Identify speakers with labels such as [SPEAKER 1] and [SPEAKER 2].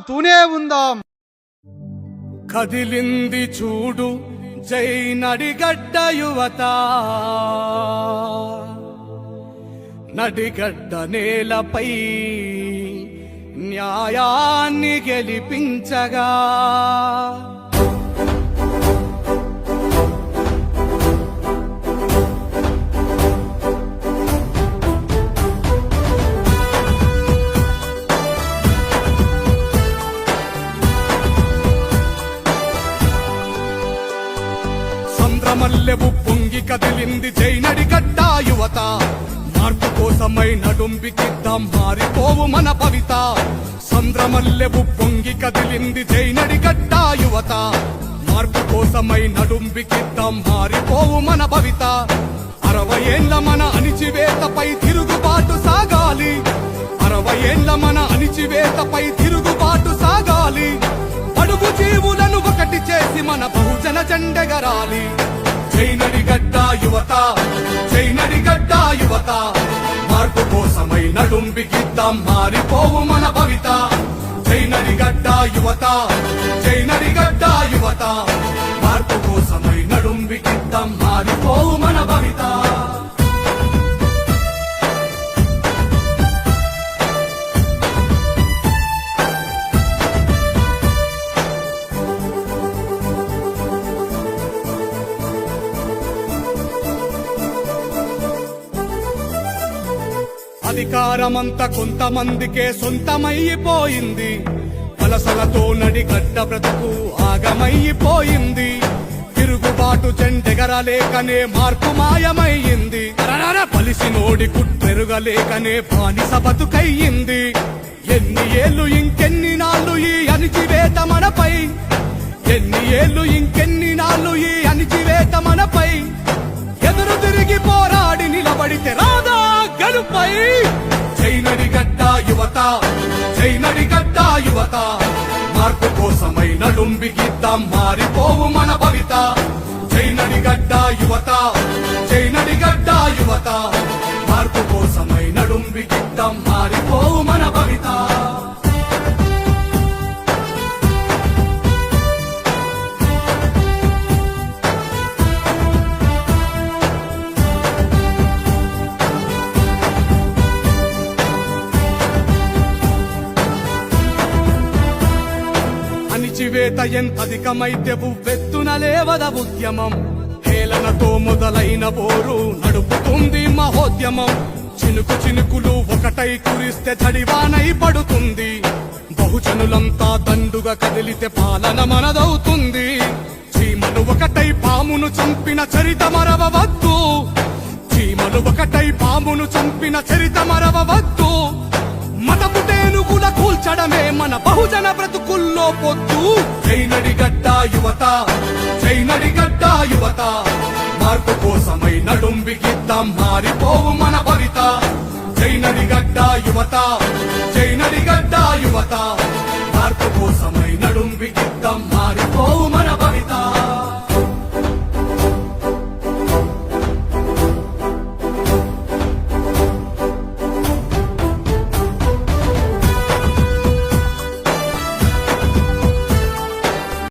[SPEAKER 1] సాగుతూనే ఉందాం.
[SPEAKER 2] కదిలింది చూడు జై నడిగడ్డ యువత, నడిగడ్డ నేలపై న్యాయాన్ని గెలిపించగా. సంద్రమల్లెవు పొంగి కదిలింది జై నడిగడ్డ యువత, మార్పు కోసమై నడుంబికిద్దాం మారిపోవు మన భవిత. సంద్రమల్లెవు పొంగి కదిలింది జై నడిగడ్డ యువత, మార్పు కోసమై నడుంబికిద్దాం మారిపోవు మన భవిత. 60 ఏళ్ల మన అణిచివేతపై తిరుగుబాటు సాగాలి, 60 ఏళ్ల మన అణిచివేతపై తిరుగుబాటు సాగాలి. అడుగు జీవులను ఒకటి చేసి మన బహుజన జెండెగరాలి. జై నడిగడ్డ యువత, జై నడిగడ్డ యువత, మార్పు కోసమై నడుంబికిద్దాం మారిపోవు మన భవిత. జై నడిగడ్డ యువత, జై నడిగడ్డ యువత, మార్పు కోసమై నడుంబికిద్దాం మారిపోవు మన భవిత. అధికారమంతా కొంతమందికే సొంతమైపోయింది, వలసలతో నడిగడ్డ బ్రతుకు ఆగమైపోయింది. తిరుగుబాటు జెండెగరలేకనే మార్పు మాయమయ్యింది, పలిసినోడి కుట్రెరుగలేకనే బానిస బతుకయ్యింది. ఎన్ని ఏళ్ళు ఇంకెన్ని నాళ్ళు ఈ అణిచివేత మనపై, ఎన్ని ఏళ్ళు ఇంకెన్ని నాళ్ళు ఈ అణిచివేత మనపై. ఎదురు తిరిగి పోరాడి నిలబడితే రాదా గెలుపై. జై నడిగడ్డ యువత, జై నడిగడ్డ యువత, మార్పు కోసమై నడుంబికిద్దాం మారిపోవు మన భవిత. జై నడిగడ్డ యువత, జై నడిగడ్డ యువత, మార్పు కోసమై నడుంబికిద్దాం మారిపోవు మన భవిత. అణిచివేత ఎంతధికమైతే ఉవ్వెత్తున లేవద ఉద్యమం. హేళనతో మొదలైన పోరు నడుపుతుంది మహోద్యమం. చినుకు చినుకులు ఒకటై కురిస్తే జడివానై పడుతుంది. బహుజనులంతా దండుగా కదిలితే పాలన మనదవుతుంది. చీమలు ఒకటై పామును చంపిన చరిత మరవవద్దు, చీమలు ఒకటై పామును చంపిన చరిత మరవవద్దు. మతపు టేనుగుల కూల్చడమే మన బహుజన బ్రతుకుల్లో పొద్దు. జై నడిగడ్డ యువత, జై నడిగడ్డ యువత, మార్పు కోసమై నడుంబికిద్దాం మారిపోవు మన భవిత. జై నడిగడ్డ యువత, జై నడిగడ్డ యువత, మార్పు కోసమై నడుంబికిద్దాం మారిపోవు